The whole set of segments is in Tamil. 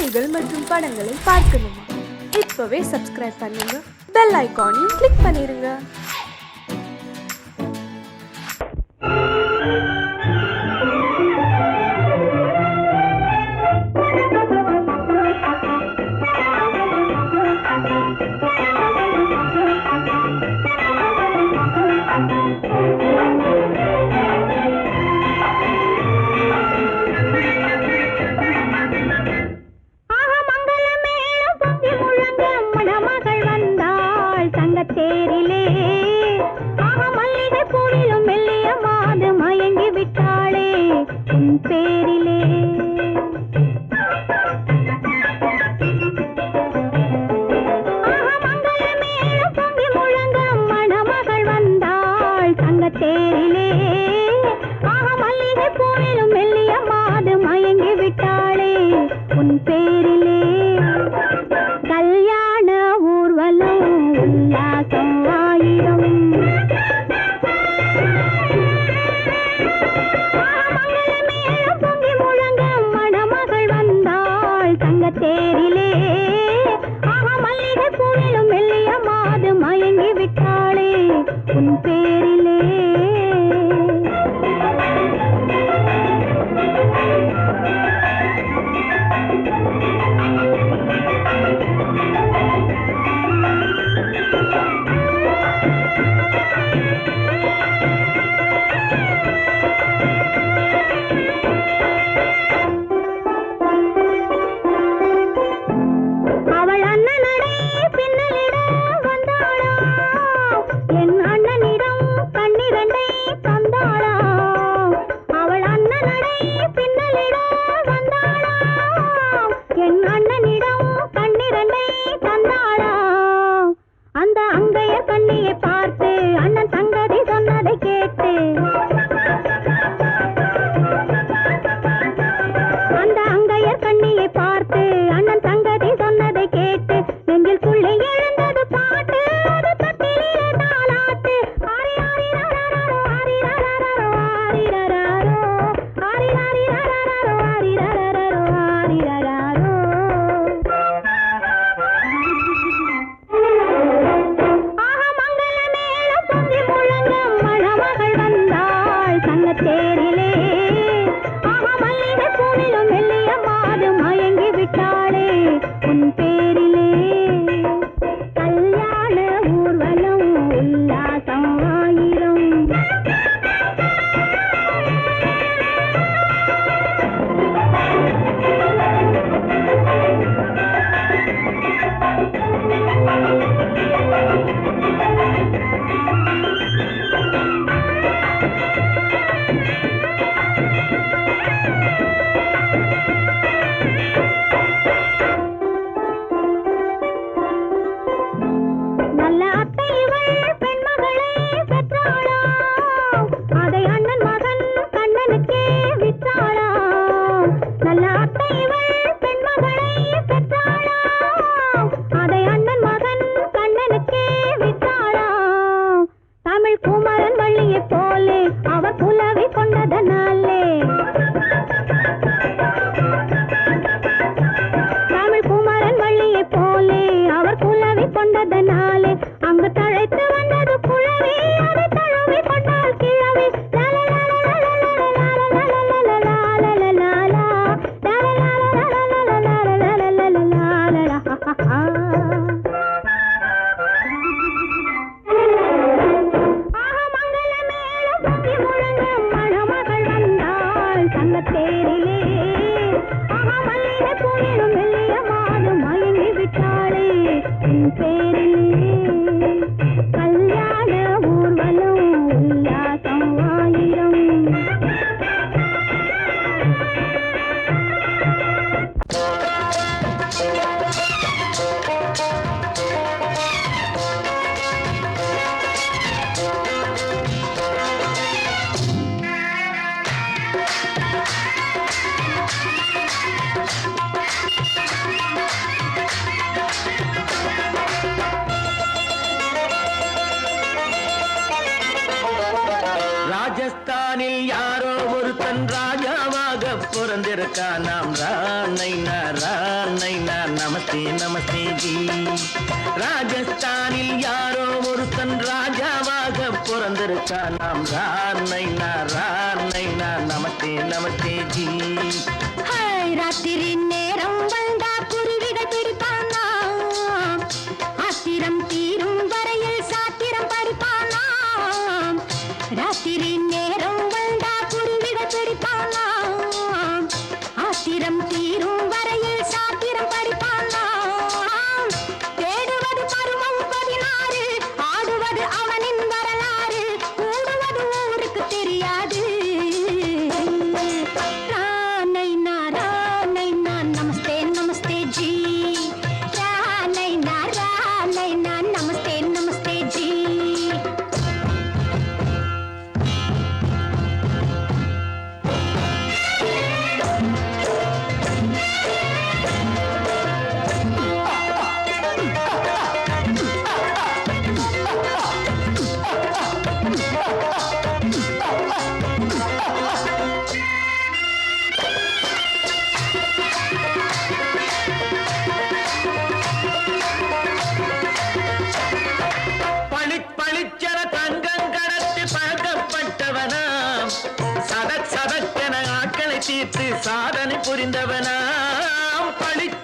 செய்திகள் மற்றும் படங்களை பார்க்கணுமா? இப்பவே சப்ஸ்கிரைப் பண்ணுங்க, பெல் ஐகானையும் கிளிக் பண்ணிருங்க. ராஜஸ்தானில் யாரோ ஒருத்தன் ராஜாவாக பிறந்திருக்க பிறந்திருக்கான் நாம் ராணைனா நமஸ்தே நமஸ்தே ஜி. ராஜஸ்தானில் யாரோ ஒருத்தன் ராஜாவாக பிறந்திருக்கான் நாம் ராணைனா நமஸ்தே நமஸ்தே ஜி. ராத்திரி நேரம் வந்தா குருவிகள் பிடிப்பானா, ஆத்திரம் தீரும் வரையில் சாத்திரம் படிப்பானா. ராத்திரி நேரம் வந்தா குருவிகள் பிடிப்பானா, ஆத்திரம் தீரும் வரையில் சாத்திரம் படிப்பானா. தேடுவது பருவம் 16, ஆடுவது அவனின் வரலாறு, கூடுவது ஊருக்கு தெரியாது. நமஸ்தே நமஸ்தே ஜி. நமஸ்தே நமஸ்தே ஜி. பளிச்சென தங்கம் கடத்தி பழக்கப்பட்டவனாம், சதக்கென ஆட்களை தீர்த்து சாதனை புரிந்தவனாம்.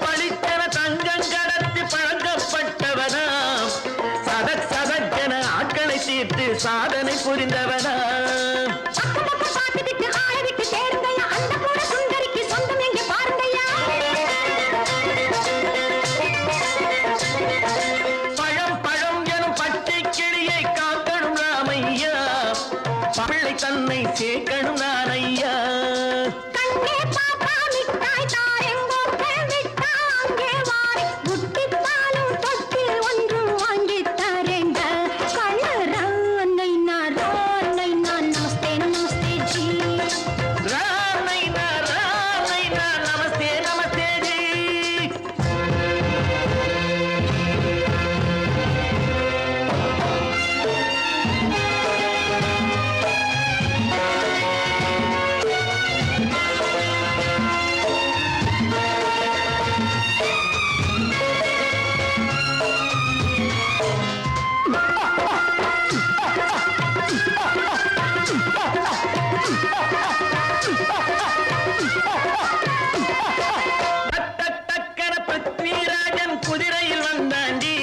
பளிச்சென தங்கம் கடத்தி பழக்கப்பட்டவனாம், சதக்கென ஆட்களை தீர்த்து சாதனை புரிந்தவனாம். பிள்ளை தன்னை சேர்க்கணும் நான் ஐயா. கண்ணே பாப்பா மிட்டாய் தாரெங்கோ விட்டாங்கே வாரி, புட்டிப்பாலும் தொட்டு ஒன்று வாங்கி தரேங்க. கண்ணு ராணைனா நமஸ்தே நமஸ்தே ஜி. ராணைனா நமஸ்தே நமஸ்தே ஜி. குதிரையில் வந்தாண்டி,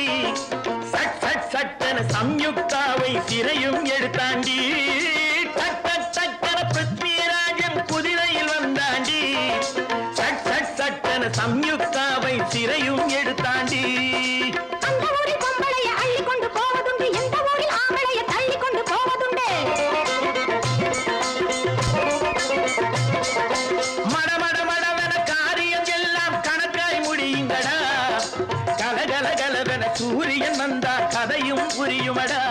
சட்டென சம்யுக்தாவை சிறையும் எடுத்தாண்டி. சட்டென பிருத்விராஜன் குதிரையில் வந்தாண்டி, சட்டென சம்யுக்தாவை சிறையும் எடுத்தாண்டி. அந்த ஊரில் பொம்பளைய அள்ளி கொண்டு போவதுண்டு, எந்த ஊரில் ஆம்பளைய தள்ளி கொண்டு போவதுண்டு. மடமடவென காரியம் எல்லாம் கணக்காய் முடியுங்கடா, கலகலகலவென சூரியன் வந்தா கதையும் புரியுமடா.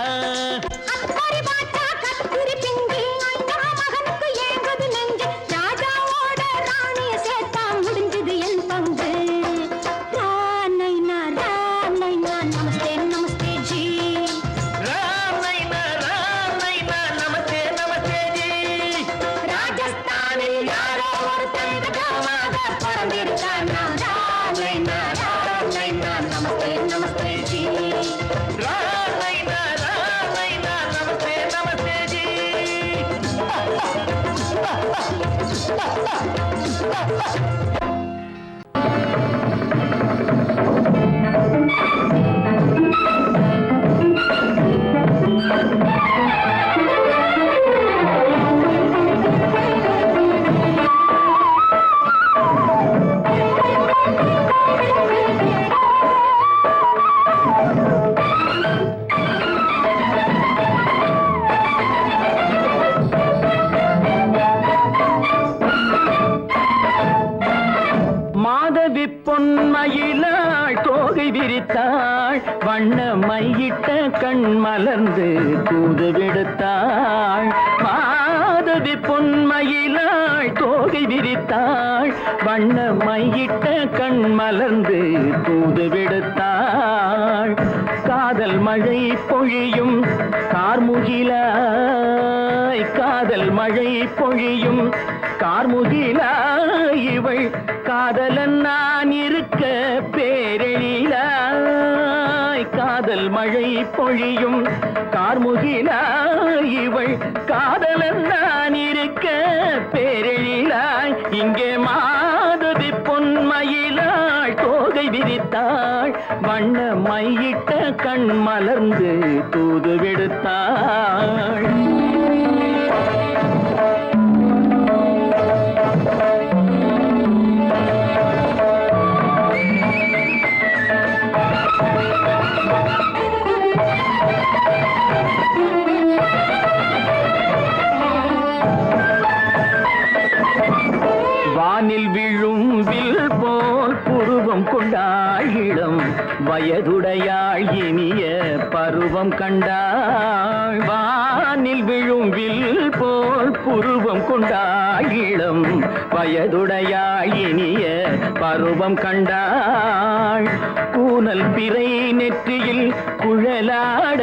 அக்கறை பாட்டா கத்திரி பிஞ்சு, அந்த மகனுக்கு ஏங்குது நெஞ்சு, ராஜாவோட ராணிய சேர்த்தா முடிஞ்சது என் பங்கு. ராணைனா நமஸ்தே நமஸ்தே ஜி. ராணைனா நமஸ்தே நமஸ்தே ஜி. ராஜஸ்தானில் யாரோ ஒருத்தன் ராஜாவாக பிறந்திருக்கான் நாம் ராணைனா நமஸ்தே நமஸ்தே ஜி. ராணைனா நமஸ்தே நமஸ்தே ஜி. மாதவி பொன்மயிலாள் தோகை விரித்தாள், வண்ண மையிட்ட கண் மலர்ந்து தூது விடுத்தாள். மாத மாதவி பொன்மயிலாள் தோகை விரித்தாள் வண்ண மையிட்ட கண் மலர்ந்து தூது விடுத்தாள் காதல் மழை பொழியும் கார்முகிலாய் காதல் மழை பொழியும் கார்முகிலாய் இவள் காதலன் நான் இருக்க பேரெழிலாய் காதல் மழை பொழியும் கார்முகிலாய் இவள் காதலன் நான் இருக்க பேரெழிலாய் இங்கே மாதவி பொன்மயிலாள் தோகை விரித்தாள் வண்ண மையிட்ட கண் மலர்ந்து தூது விடுத்தாள் வானில் விழும் வில் போல் புருவம் கொண்டாள் இளம் வயதுடையாள் இனிய பருவம் கண்டாள் வானில் விழும் வில் போல் புருவம் கொண்டாள் இளம் வயதுடையாள் இனிய பருவம் கண்டாள் கூனல் பிறை நெற்றியில் குழலாட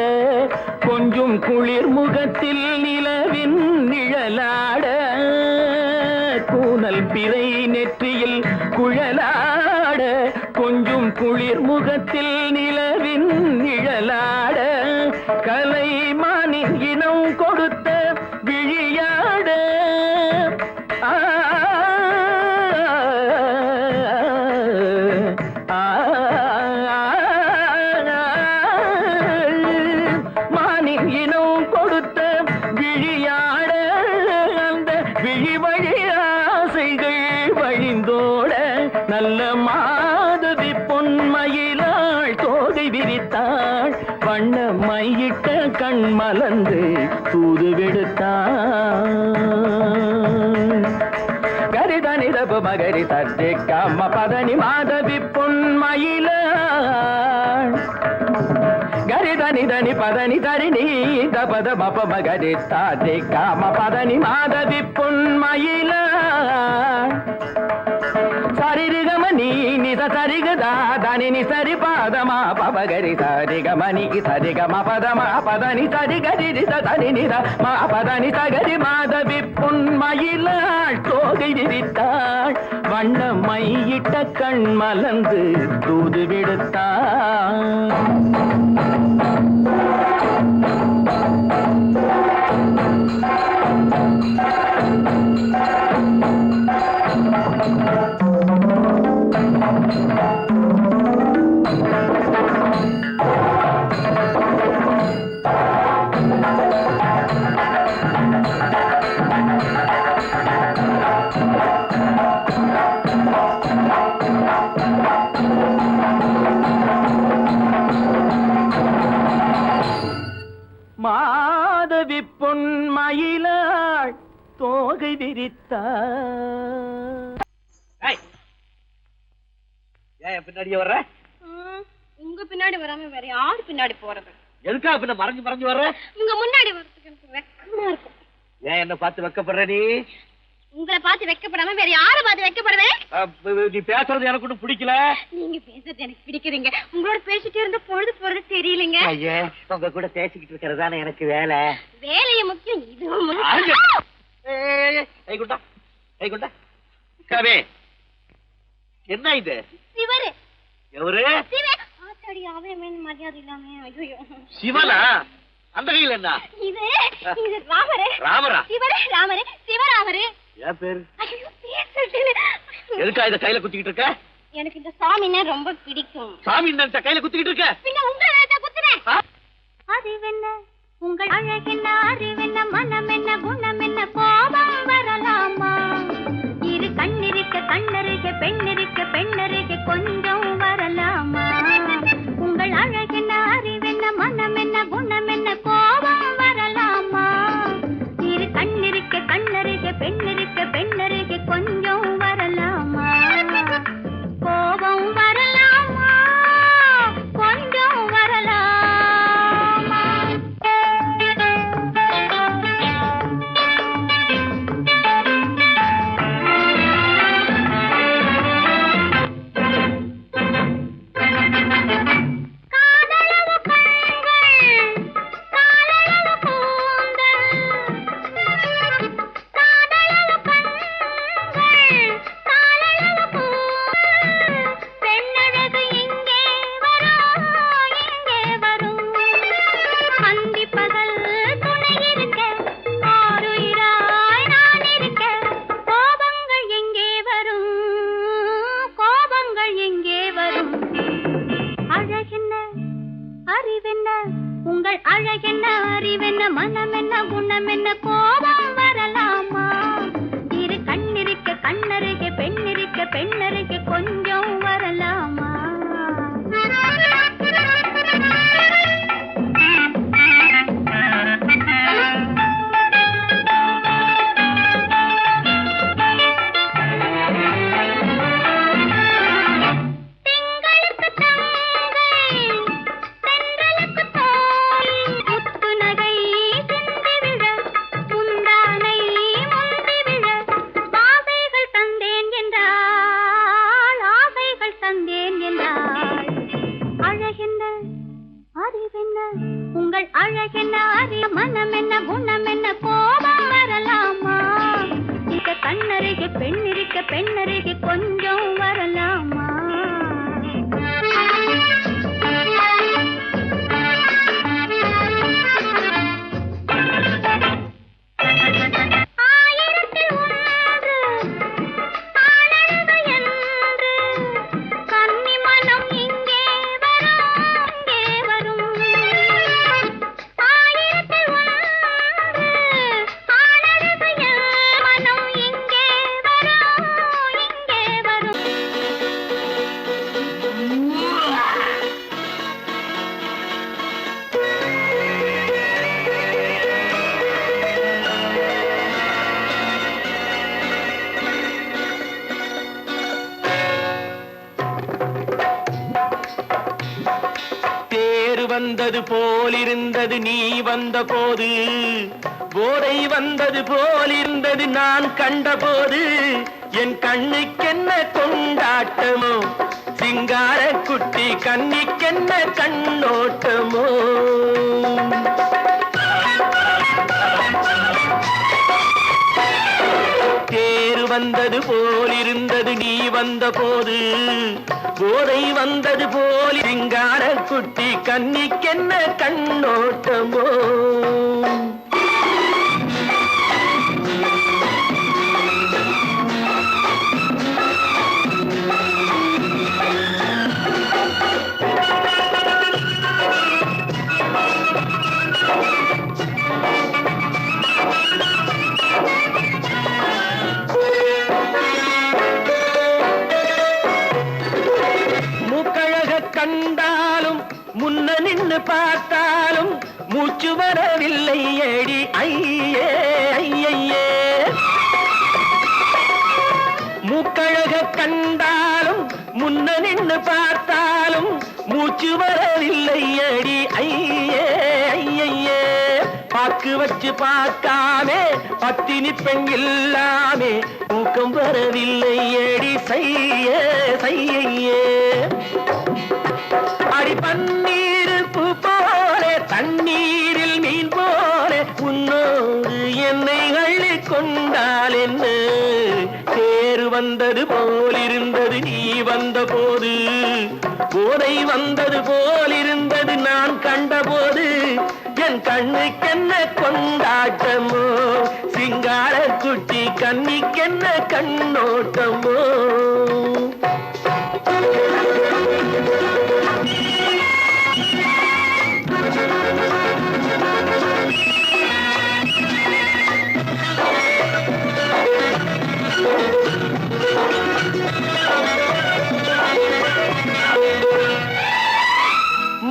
கொஞ்சம் குளிர் முகத்தில் நிலவின் நிழலாட கூனல் பிறை நெற்றியில் குழலாட கொஞ்சம் குளிர் முகத்தில் நிலவின் நிழலாட கலைமானின் இனம் கொடுத்த விழியாட மானின் இனம் கொடுத்த விழியாட அந்த விழி வழி ஆசைகள் வழிந்தோட நல்ல மாதவி பொன்மயிலாள் தோகை விரித்தாள் வண்ண மையிட்ட கண் மலர்ந்து தூது விடுத்தாள் கரிதனி தப மகரி தட்டி கம்ம பதனி மாதவி பொன்மயிலாள் கரிதனி தனி பதனி தரிணி தபத மப மகரி தாட்டி காம பதனி மாதவி பொன்மயிலாள் சரிகம நீ நித சரிகதா தனி நி சரி பாதமா பபகரி சரிகமணிக்கு சரிகம பதமா பதனி சரிகரி தனி நித மா பதனி சகரி மாதவி பொன்மயிலாள் தோகை விரித்தாள் வண்ண மையிட்ட கண் மலர்ந்து தூது விடுத்தாள் மாதவி பொன்மயிலாள் தோகை விரித்தாள் ஏன் பின்னாடியே வர்ற உங்க பின்னாடி வராம வேற யாரு பின்னாடி போறது எதுக்கா பின்ன மறைஞ்சு மறைஞ்சு வர்ற உங்க முன்னாடி வரதுக்கு எனக்கு வெக்கமா இருக்கும் ஏன் என்ன பார்த்து வெக்கப்படுற நீ உங்களை பார்த்து வெக்கப்படாம வேற யாரை பார்த்து வெக்கப்படுவேன் நீ பேசுறது எனக்கு ஒன்றும் பிடிக்கல நீங்க பேசுறது எனக்கு பிடிக்கிறீங்க உங்களோட பேசிட்டே இருந்த பொழுது போறது தெரியலங்க ஐயே உங்க கூட பேசிக்கிட்டு இருக்கிறதானே எனக்கு வேலை வேலைய முக்கியம் இதுவும் கைகுண்டா கைகுண்டா கவே என்ன இது சிவரு எவரு ஆத்தாடி அவன் மரியாதை இல்லாம ஐயோ சிவனா அந்த கையில் என்ன இது இது ராமரே ராமரா சிவரே ராமரே சிவராமரே ஏன் பேரு ஐயோ பேர் சொல்லிட்டேனே எதுக்கா இத கையில குத்திக்கிட்டு இருக்க எனக்கு இந்த சாமின்னா ரொம்ப பிடிக்கும் சாமி இந்த கையில குத்திக்கிட்டு இருக்க பின்ன உங்களை தான் குத்துறேன் அறிவென்ன உங்கள் அழகென்ன அறிவென்ன மனம் என்ன குணம் என்ன கோபம் வரலாமா இரு கண்ணிருக்க கண்ணருக பெண்ணிருக்க பெண்ணருக கொஞ்சம் வரலாமா உங்கள் அழகென்ன அறிவென்ன மனம் என்ன குணம் என்ன கோபம் வரலாமா இரு கண்ணிருக்க கண்ணருக பெண்ணிருக்க பெண்ணருக கொஞ்சம் வரலாமா கோபம் வரலாமா கொஞ்சம் வரலாமா அழகென்ன அறிய மனம் என்ன குணம் என்ன கோபம் வரலாமா இந்த கண்ணருகே பெண்ணருகே பெண்ணருகே கொஞ்சம் வரலாமா வந்தது போலிருந்தது நீ வந்த போது போதை வந்தது போலிருந்தது நான் கண்டபோது என் கண்ணுக்கென்ன கொண்டாட்டமோ சிங்கார குட்டி கண்ணிக்கென்ன கண்ணோட்டமோ தேர் வந்தது போலிருந்தது நீ வந்த போது போதை வந்தது போல் சிங்கார குட்டி கண்ணிக்கென்ன கண்ணோட்டமோ கண்டாலும் முன்ன நின்று பார்த்தாலும் மூச்சு வரவில்லை ஏடி ஐயே ஐயே மூக்கழக கண்டாலும் முன்ன நின்று பார்த்தாலும் மூச்சு வரவில்லை ஏடி ஐயே ஐயே பாக்கு வச்சு பார்க்காமே பத்தினி பெண் இல்லாமே தூக்கம் வரவில்லை ஏடி செய்ய செய்யே அடி பன்னீர் பூ போல தண்ணீரில் மீன் போல உன்னோடு என்னை அள்ளி கொண்டால் என்ன தேர் வந்தது போலிருந்தது நீ வந்த போது போதை வந்தது போலிருந்தது நான் கண்டபோது என் கண்ணுக்கென்ன கொண்டாட்டமோ சிங்கார குட்டி கண்ணிக்கென்ன கண்ணோட்டமோ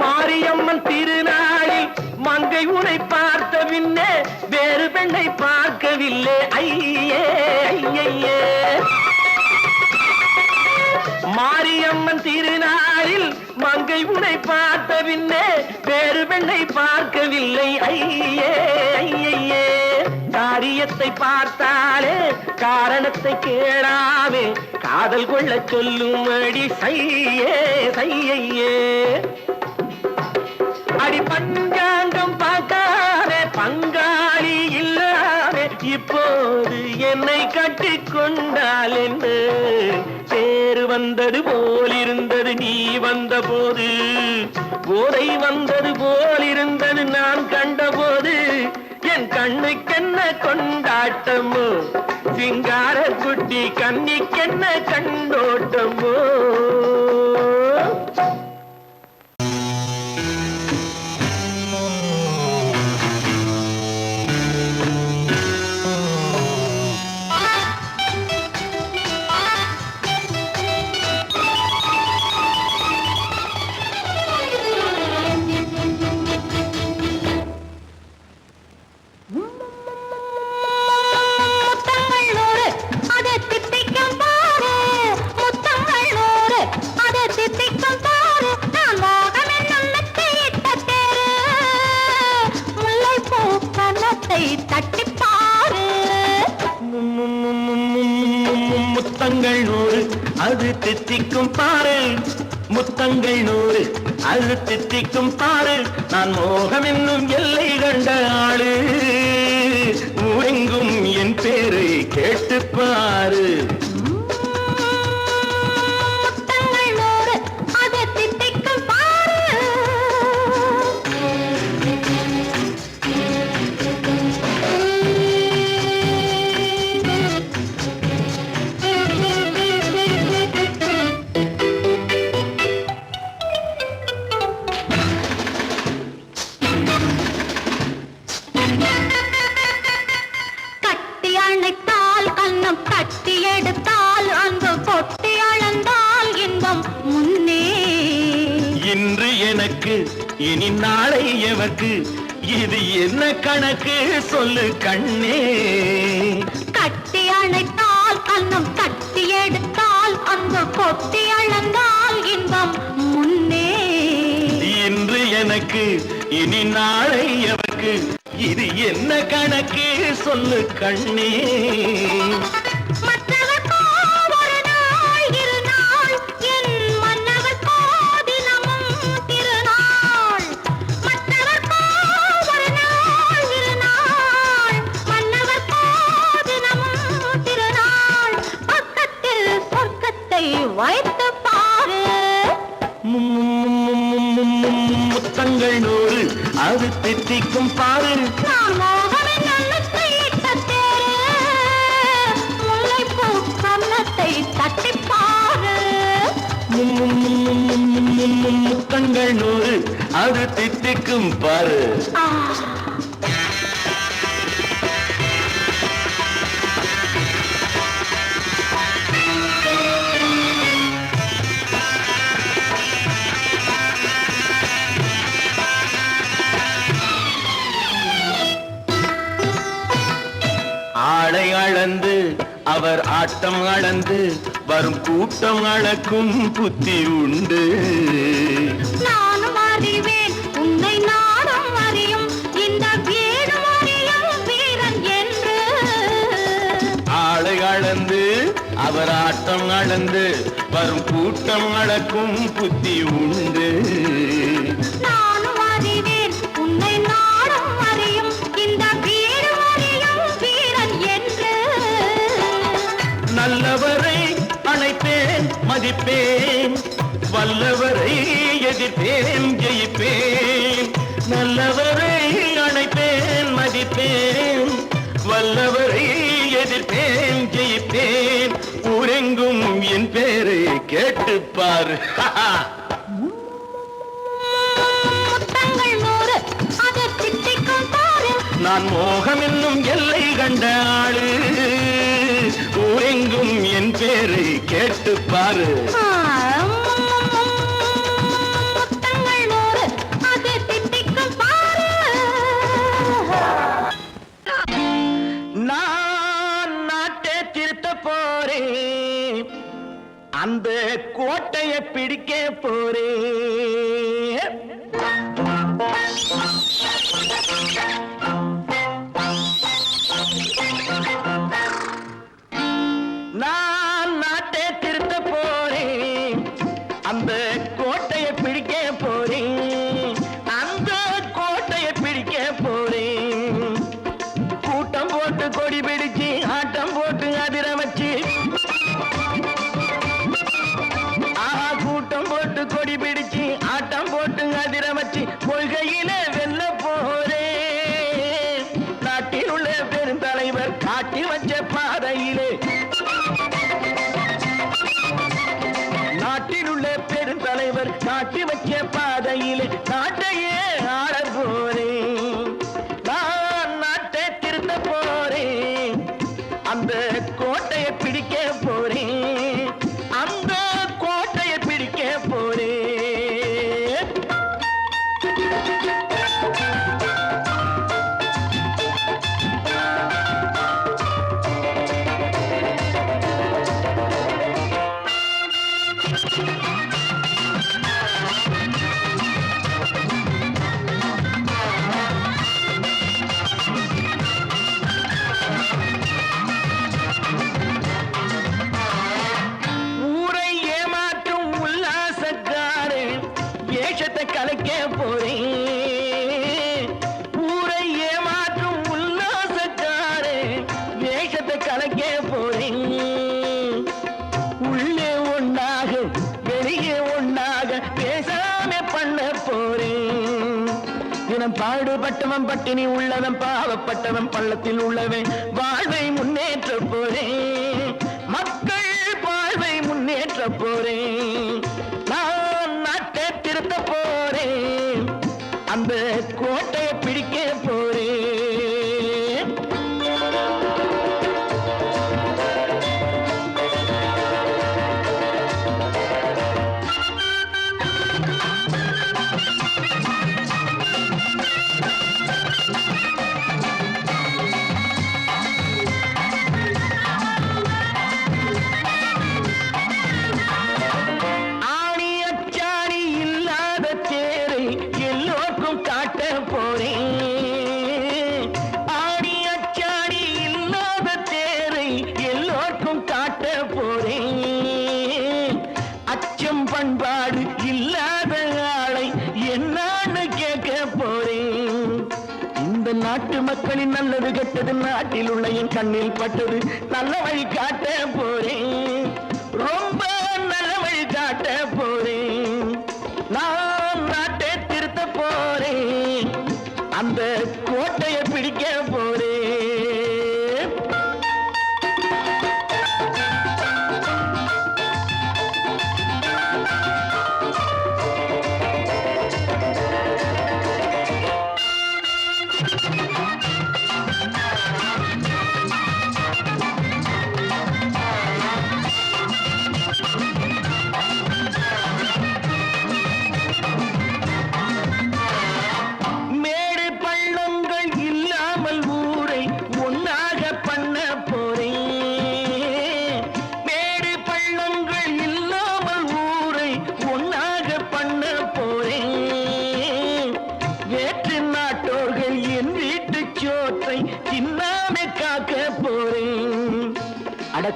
மாரியம்மன் திருநாளில் மங்கை உனை பார்த்த பின்னே வேறு பெண்ணை பார்க்கவில்லை ஐயே ஐயே மாரியம்மன் திருநாளில் மங்கை உனை பார்த்த பின்னே வேறு பெண்ணை பார்க்கவில்லை ஐயே ஐயே காரியத்தை பார்த்தாலே காரணத்தை கேளாமே காதல் கொள்ள சொல்லும் அடி செய்யே செய்யே அடி பஞ்சாங்கம் பார்க்காதே பங்காளி இல்லாமே இப்போது என்னை கட்டி கொண்டால் என்று தேர் வந்தது போலிருந்தது நீ வந்த போது போதை வந்தது போலிருந்தது நான் கண்டபோது என் கண்ணுக்கென்ன கொண்டாட்டமோ சிங்கார குட்டி கண்ணிக்கென்ன கண்ணோட்டமோ முத்தங்கள் 100 அது தித்திக்கும் பாரு முத்தங்கள் 100 அது தித்திக்கும் பாரு நான் மோகம் என்னும் எல்லை கண்ட ஆளு ஊரெங்கும் என் பேரை கேட்டு பாரு இன்று எனக்கு இனி நாளை எவர்க்கு இது என்ன கணக்கு சொல்லு கண்ணே கட்டி அணைத்தால் கண்ணம் கட்டி எடுத்தால் அன்பு கொட்டி அளந்தால் இன்பம் முன்னே இன்று எனக்கு இனி நாளை எவர்க்கு இது என்ன கணக்கு சொல்லு கண்ணே வைத்து பாரு முத்தங்கள் நூறு அது தித்திக்கும் பாரு நான் மோகமே நல்லத்தை இட்ட தேரு முல்லைப்பூ கன்னத்தை தட்டி பாரு முத்தங்கள் நூறு அது தித்திக்கும் பாரு ஆளை அளந்து அவர் ஆட்டம் அளந்து வரும் கூட்டம் அளக்கும் புத்தி உண்டு நானும் அறிவேன் உன்னை நானும் அறியும் இந்த வீடு அறியும் வீரன் என்று ஆளை அளந்து அவர் ஆட்டம் அளந்து வரும் கூட்டம் அளக்கும் புத்தி உண்டு நானும் அறிவேன் உன்னை நானும் அறியும் இந்த வீடு அறியும் வீரன் என்று நல்லவரை அணைப்பேன் மதிப்பேன் வல்லவரை எதிர்ப்பேன் ஜெயிப்பேன் நல்லவரை அணைப்பேன் மதிப்பேன் வல்லவரை எதிர்ப்பேன் ஜெயிப்பேன் ஊரெங்கும் என் பேரை கேட்டுப்பார் முத்தங்கள் நூறு அது தித்திக்கும் பாரு நான் மோகம் என்னும் எல்லை கண்ட ஆளு ஊரெங்கும் என் பேரை கேட்டுப்பாரு முத்தங்கள் நூறு அது தித்திக்கும் பாரு நான் நாட்டை திருத்த போறேன் அந்த கோட்டையை பிடிக்க போறேன் நான் நாட்டை திருத்த போறேன் அந்த கோட்டையை பிடிக்க போறேன் அந்த கோட்டையை பிடிக்க போறேன் கூட்டம் போட்டு கொடி பிடிச்சு ஆட்டம் போட்டு அதிர வச்சு கூட்டம் போட்டு கொடி பிடிச்சு ஆட்டம் போட்டு அதிர வச்சு கொள்கையில வெல்ல போறேன் நாட்டில் உள்ள பெருந்தலைவர் காட்டி வச்ச பாதையிலே நாட்டில் உள்ள பெருந்தலைவர் காட்டி வச்ச பாதையிலே நாட்டையே ஆள போறேன் நான் நாட்டை திருத்த போறேன் அந்த கோட்டையை பிடிக்க போறேன் அந்த கோட்டையை பிடிக்க போறேன் வேஷத்தை கலைக்க போறேன். ஊரை ஏமாற்றும் உல்லாசக்காரே வேஷத்தை கலைக்க போறேன். உள்ளே ஒண்ணாக வெளியே ஒண்ணாக பேசாம பண்ண போறேன். தினம் பாடுபட்டவன் பட்டினி உள்ளவன் பாவப்பட்டவன் பள்ளத்தில் உள்ளவன் வாழ்வை முன்னேற்ற போறேன். மக்கள் வாழ்வை முன்னேற்ற போறேன். நான் நாட்டை திருத்த போறேன். அந்த கோட்டையை பிடிக்க போறேன். பண்பாடு இல்லாத ஆளை என்னன்னு கேட்க போறேன். இந்த நாட்டு மக்களின் நல்லது கெட்டது நாட்டில் உள்ள என் கண்ணில் பட்டது நல்ல வழி காட்ட போறேன். ரொம்ப நல்ல வழி காட்ட போறேன். நான் நாட்டை திருத்த போறேன். அந்த கோட்டையை பிடிக்க போறேன்.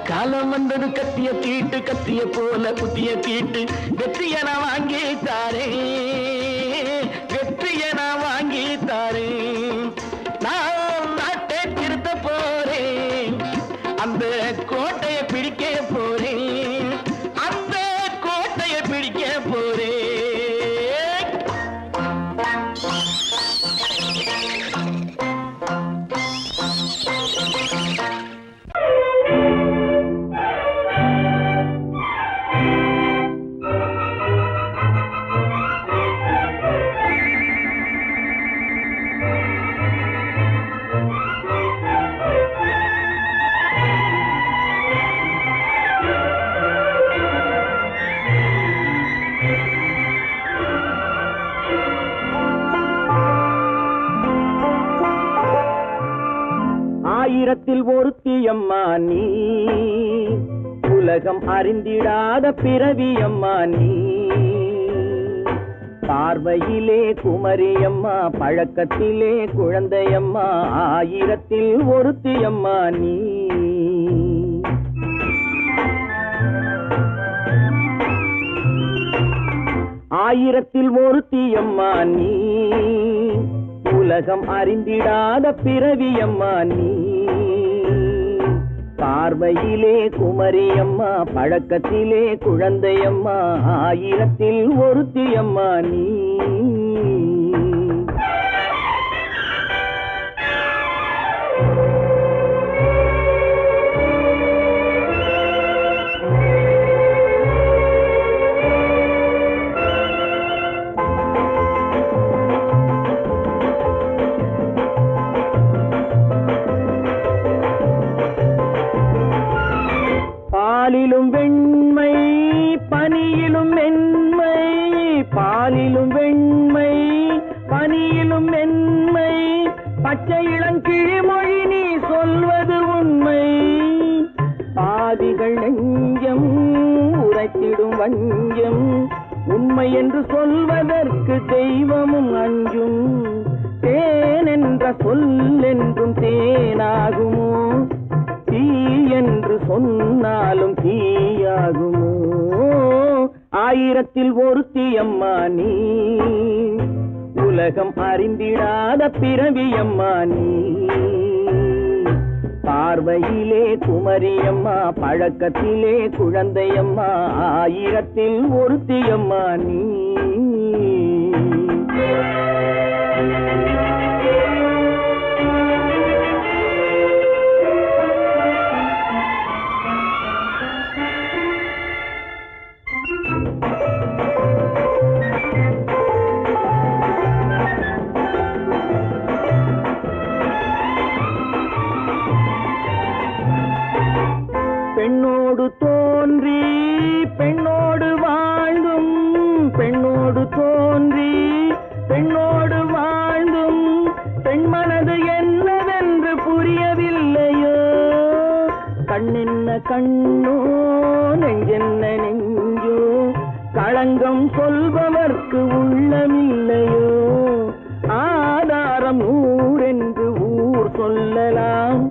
காலம் வந்தது கத்திய தீட்டு கத்திய போல குத்திய தீட்டு வெற்றிய நான் வாங்கி தாரே. வெற்றிய நான் வாங்கி தாரே. நான் நாட்டை திருத்த போறேன். அந்த கோட்டையை பிடிக்க போறேன். அந்த கோட்டையை பிடிக்க போறேன். ஆயிரத்தில் ஒருத்தியம்மா நீ, உலகம் அறிந்திடாத பிறவியம்மா நீ. பார்வையிலே குமரியம்மா, பழக்கத்திலே குழந்தையம்மா, ஆயிரத்தில் ஒருத்தியம்மா நீ. ஆயிரத்தில் ஒருத்தியம்மா நீ, உலகம் அறிந்திடாத பிறவியம்மா நீ. பார்வையிலே குமரியம்மா, பழக்கத்திலே குழந்தையம்மா, ஆயிரத்தில் ஒருத்தியம்மா நீ. பாலிலும் வெண்மை பனியிலும் மென்மை, பாலிலும் வெண்மை பனியிலும் மென்மை, பச்சை இளங்கிழிமொழி நீ சொல்வது உண்மை. பாதிகள் நெஞ்சம் உரைத்திடும் வஞ்சம், உண்மை என்று சொல்வதற்கு தெய்வமும் அஞ்சும். தேன் என்ற சொல் என்றும் தேனாகுமோ, தீ என்று சொன்னாலும் தீயாகுமோ. ஆயிரத்தில் ஒருத்தி அம்மா நீ, உலகம் அறிந்திடாத பிறவி அம்மா நீ. பார்வையிலே குமரியம்மா, பழக்கத்திலே குழந்தையம்மா, ஆயிரத்தில் ஒருத்தி அம்மா நீ. பெண்ணோடு தோன்றி பெண்ணோடு வாழ்ந்தும், பெண்ணோடு தோன்றி பெண்ணோடு வாழ்ந்தும், பெண் மனது என்னவென்று புரியவில்லையோ. கண்ணென்ன கண்ணோ, நெஞ்சென்ன நெஞ்சோ, களங்கம் சொல்பவர்க்கு உள்ளமில்லையோ. ஆதாரம் ஊரென்று ஊர் சொல்லலாம்,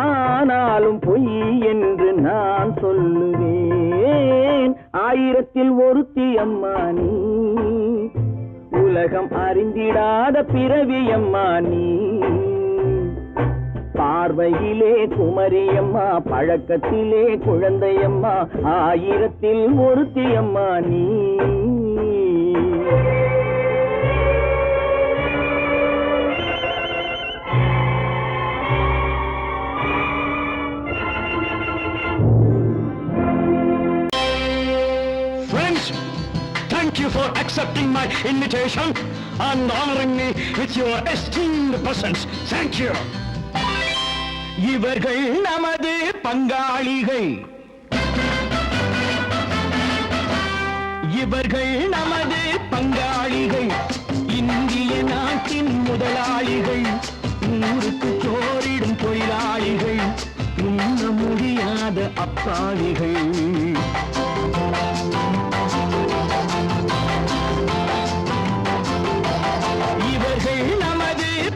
ஆனாலும் பொய் என்று நான் சொல்லுவேன். ஆயிரத்தில் ஒருத்தி அம்மா நீ, உலகம் அறிந்திடாத பிறவி அம்மா நீ. பார்வையிலே குமரியம்மா, பழக்கத்திலே குழந்தையம்மா, ஆயிரத்தில் ஒருத்தி அம்மா நீ. Thank you for accepting my invitation and honoring me with your esteemed presence. Thank you. இவர்கள் நமது பங்காளிகள், இவர்கள் நமது பங்காளிகள், இந்திய நாட்டின் முதலாளிகள், ஊருக்கு சோறிடும் தொழிலாளிகள், உண்ண முடியாத அப்பாவிகள்.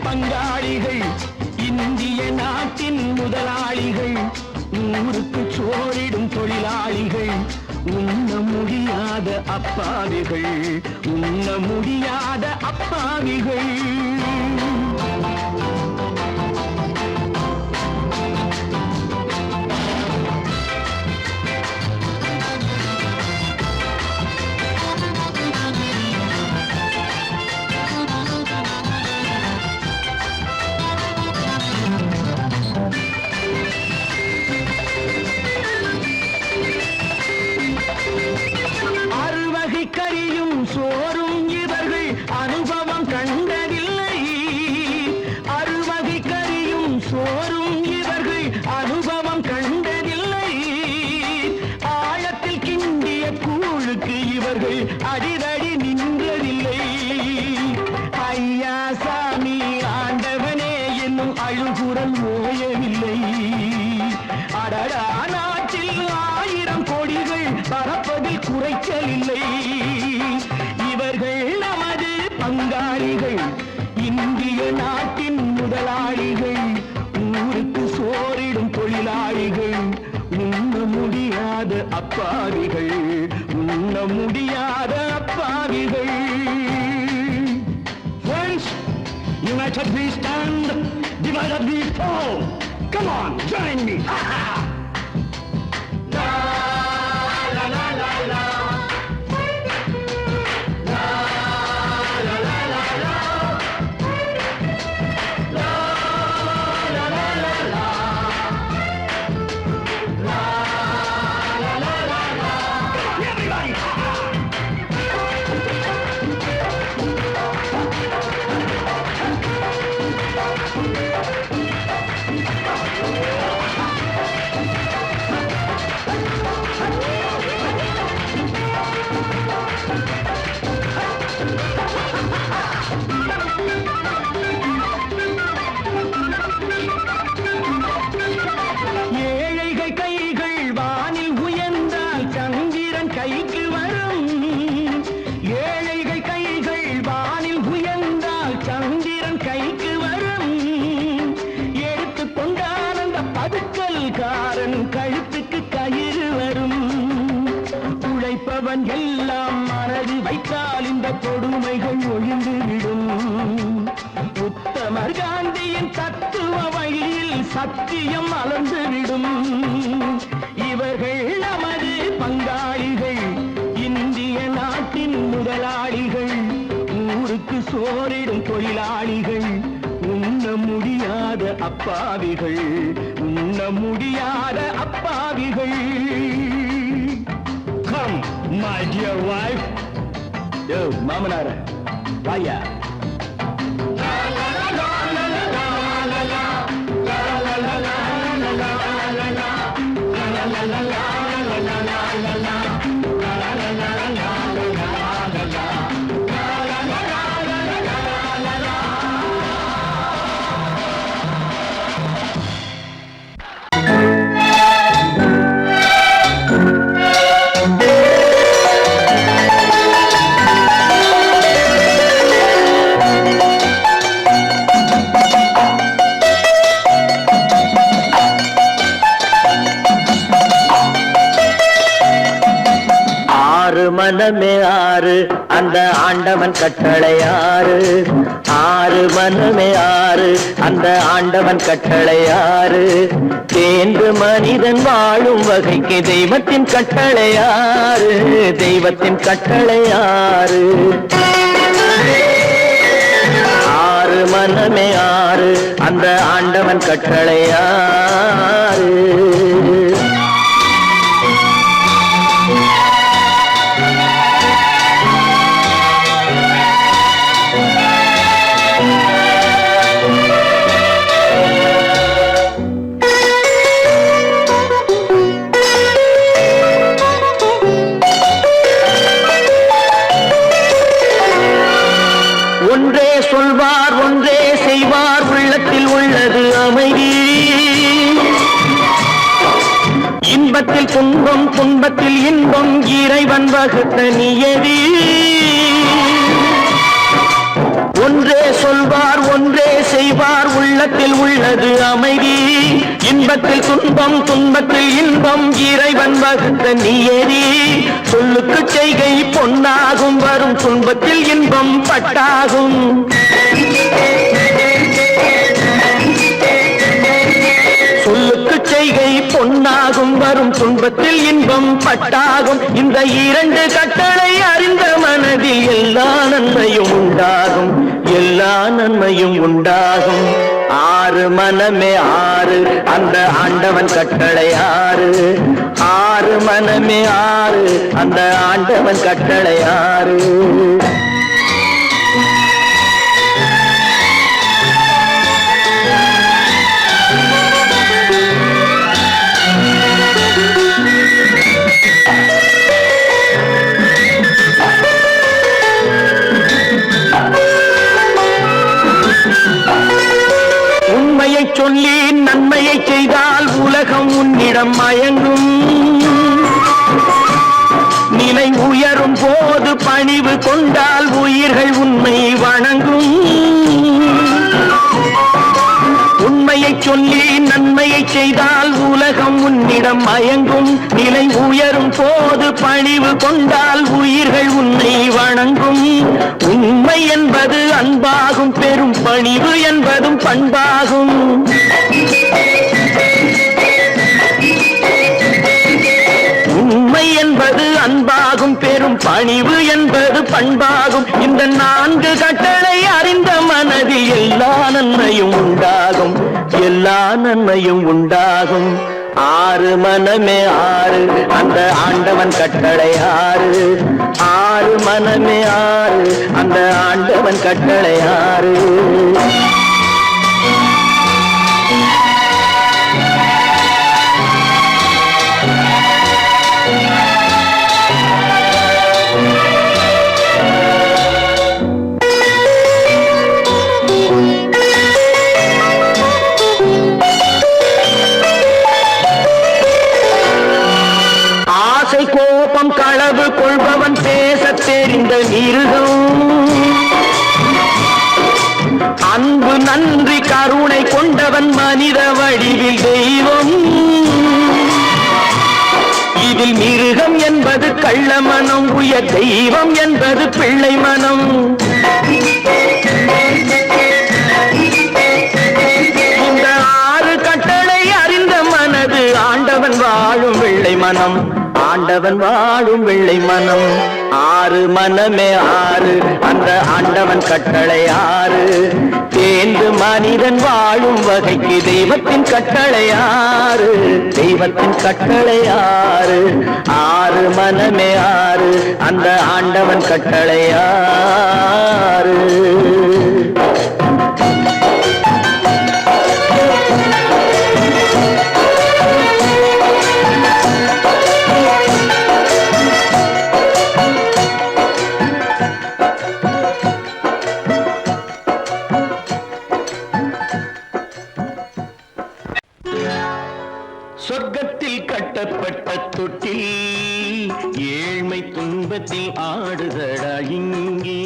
பங்காளிகள், இந்திய நாட்டின் முதலாளிகள், ஊருக்கு சோறிடும் தொழிலாளிகள், உண்ண முடியாத அப்பாவிகள், உண்ண முடியாத அப்பாவிகள். கறியும் சோறும் இவர்கள் அனுபவம் கண்டதில்லை. அறுவகை கறியும் சோறும் இவர்கள் அனுபவம் கண்டதில்லை. ஆழத்தில் கிண்டிய கூழுக்கு இவர்கள் அடிதடி நின்றதில்லை. ஐயா சாமி ஆண்டவனே என்னும் அழுகுரல் ஓயவில்லை. அடடா, நாட்டில் 1000 கோடிகள் பறப்பதில் குறைச்சலில்லை. இவர்கள் நமது பங்காளிகள், இந்திய நாட்டின் முதலாளிகள், ஊருக்கு சோறிடும் தொழிலாளிகள், உண்ண முடியாத அப்பாவிகள், உண்ண முடியாத அப்பாவிகள். Friends, united we stand, divided we fall. Come on, join me. கழுத்துக்கு கயிறு வரும். உழைப்பவன் எல்லாம் வைத்தால் இந்த கொடுமைகள் ஒழிந்துவிடும். உத்தமர் காந்தியின் தத்துவ வழியில் சத்தியம் மலர்ந்துவிடும். இவர்கள் நமது பங்காளிகள், இந்திய நாட்டின் முதலாளிகள், ஊருக்கு சோறிடும் தொழிலாளிகள், உண்ண முடியாத அப்பாவிகள், உண்ண முடியாத அப்பாவிகள். Come, my dear wife. யோ மாமனார வாயா. மனமே ஆறு அந்த ஆண்டவன் கட்டளை ஆறு. ஆறு மனமே ஆறு அந்த ஆண்டவன் கட்டளை ஆறு. தேர்ந்து மனிதன் வாழும் வகைக்கு தெய்வத்தின் கட்டளை ஆறு. தெய்வத்தின் கட்டளை ஆறு. ஆறு மனமே ஆறு அந்த ஆண்டவன் கட்டளை ஆறு. ஒன்றே சொல்வார் ஒன்றே செய்வார், உள்ளத்தில் உள்ளது அமைதி. இன்பத்தில் துன்பம் துன்பத்தில் இன்பம், இறைவன் வகுத்த நியதி. ஒன்றே சொல்வார் ஒன்றே செய்வார், உள்ளத்தில் உள்ளது அமைதி. இன்பத்தில் துன்பம் துன்பத்தில் இன்பம், இறைவன் வகுத்த நியதி. சொல்லுக்கு செய்கை பொன்னாகும், வரும் துன்பத்தில் இன்பம் பட்டாகும். சொல்லுக்கு செய்கை பொன்னாகும், வரும் துன்பத்தில் இன்பம் பட்டாகும். இந்த இரண்டு கட்டளை அறிந்த மனதில் எல்லா நன்மையும் உண்டாகும், எல்லா நன்மையும் உண்டாகும். ஆறு மனமே ஆறு அந்த ஆண்டவன் கட்டளை ஆறு. ஆறு மனமே ஆறு அந்த ஆண்டவன் கட்டளை ஆறு. உண்மையை சொல்லி நன்மையை செய்தால் உலகம் உன்னிடம் மயங்கும். நிலை உயரும் போது பணிவு கொண்டால் உயிர்கள் உண்மை வணங்கும். உண்மையை சொல்லி நன்மையை செய்தால் உலகம் உன்னிடம் மயங்கும். நிலை உயரும் போது பணிவு கொண்டால் உயிர்கள் உன்னை வணங்கும். உண்மை என்பது அன்பாகும், பெரும் பணிவு என்பதும் பண்பாகும். உண்மை என்பது அன்பாகும், பெரும் பணிவு என்பது பண்பாகும். இந்த நான்கு கட்டளை அறிந்த மனதில் எல்லா நன்மையும் உண்டாகும், எல்லா நன்மையும் உண்டாகும். ஆறு மனமே ஆறு அந்த ஆண்டவன் கட்டளை ஆறு. ஆறு மனமே ஆறு அந்த ஆண்டவன் கட்டளை ஆறு. கோபம் களவு கொள்பவன் பேசத் தெரிந்த மிருகம். அன்பு நன்றி கருணை கொண்டவன் மனித வடிவில் தெய்வம். இதில் மிருகம் என்ற என்பது கள்ள மனம், உயர் தெய்வம் என்பது பிள்ளை மனம். இந்த 6 கட்டளை அறிந்த மனது ஆண்டவன் வாழும் வெள்ளை மனம், ஆண்டவன் வாழும் வெள்ளை மனம். 6 மனமே 6, அந்த ஆண்டவன் கட்டளை 6. தேர்ந்து மனிதன் வாழும் வகைக்கு தெய்வத்தின் கட்டளை 6, தெய்வத்தின் கட்டளை 6. 6 மனமே 6, அந்த ஆண்டவன் கட்டளை 6. சொர்க்கத்தில் கட்டப்பட்ட தொட்டில் ஏழ்மை துன்பத்தில் ஆடுதடா இங்கே.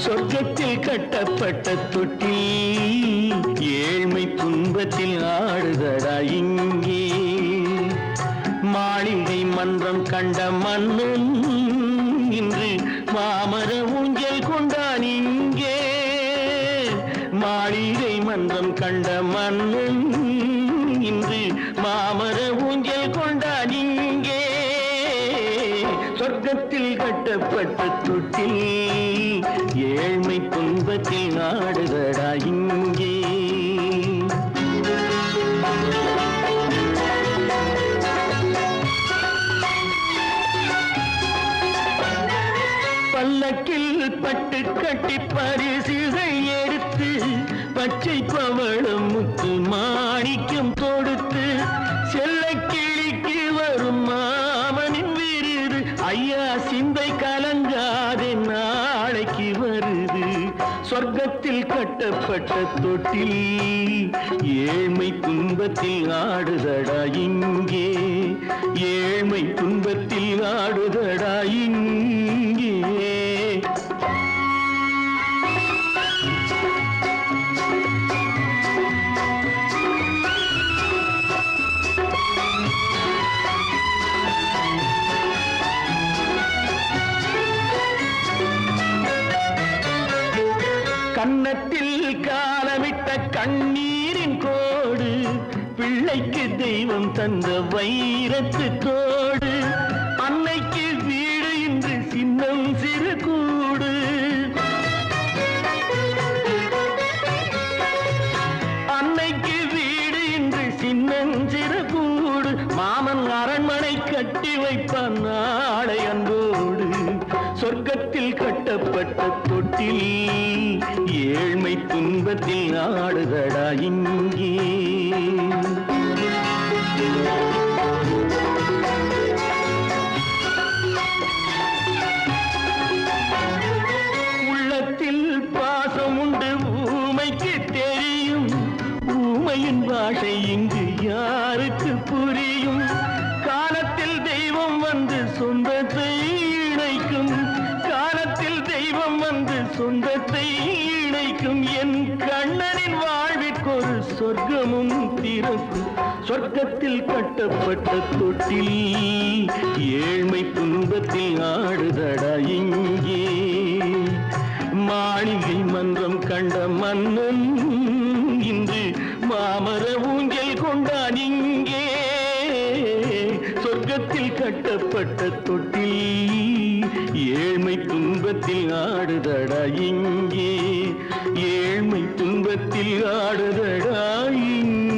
சொர்க்கத்தில் கட்டப்பட்ட தொட்டில் ஏழ்மை துன்பத்தில் ஆடுதடா இங்கே. மாளிகை மன்றம் கண்ட மன்னன் இன்று மாமர ஊஞ்சல் கொண்டான் இங்கே. மாளிகை மன்றம் கண்ட மன்னன் இன்று மாமர ஊஞ்சல் கொண்டான் இங்கே. சொர்க்கத்தில் கட்டப்பட்ட தொட்டில் ஏழ்மை துன்பத்தில் ஆடுதடா இங்கே. பல்லக்கில் பட்டு கட்டி பரிசுகள் எடுத்து பச்சை பவளம் முத்து மாணிக்கம் கொடுத்து செல்ல கிளிக்கு வரும் மாமனின் விருது. ஐயா சிந்தை கலங்காதே நாளைக்கு வருது. சொர்க்கத்தில் கட்டப்பட்ட தொட்டில் ஏழ்மை துன்பத்தில் ஆடுதடா இங்கே. ஏழ்மை துன்பத்தில் ஆடுதடா இங்கே. கன்னத்தில் காலமிட்ட கண்ணீரின் கோடு, பிள்ளைக்கு தெய்வம் தந்த வைரத்து தோடு. அன்னைக்கு வீடு இன்று சின்னம் சிறு கூடு. அன்னைக்கு வீடு இன்று சின்னம் சிறு கூடு. மாமன் அரண்மனை கட்டி வைப்பான் நாளை அன்போடு. சொர்க்கத்தில் கட்டப்பட்ட தொட்டில் ஏழ்மை துன்பத்தில் ஆடுதடா இங்கே. உள்ளத்தில் பாசம் உண்டு ஊமைக்கு தெரியும். ஊமையின் பாஷை இங்கு யாருக்கு புரியும்? காலத்தில் தெய்வம் வந்து சொந்தத்தை இணைக்கும். காலத்தில் தெய்வம் வந்து சொந்தத்தை இணைக்கும். என் கண்ணனின் வாழ்விற்கொரு சொர்க்கமும் திறக்கும். சொர்க்கத்தில் கட்டப்பட்ட தொட்டில் ஏழ்மை துன்பத்தில் ஆடுதடா இங்கே. மாளிகை மன்றம் கண்ட மன்னன் இன்று மாமர ஊஞ்சல் கொண்டான் இங்கே. சொர்க்கத்தில் கட்டப்பட்ட தொட்டில் ஏழ்மை துன்பத்தில் ஆடுதடா இங்கே. ஏழ்மை துன்பத்தில் ஆடுதடா இங்கே.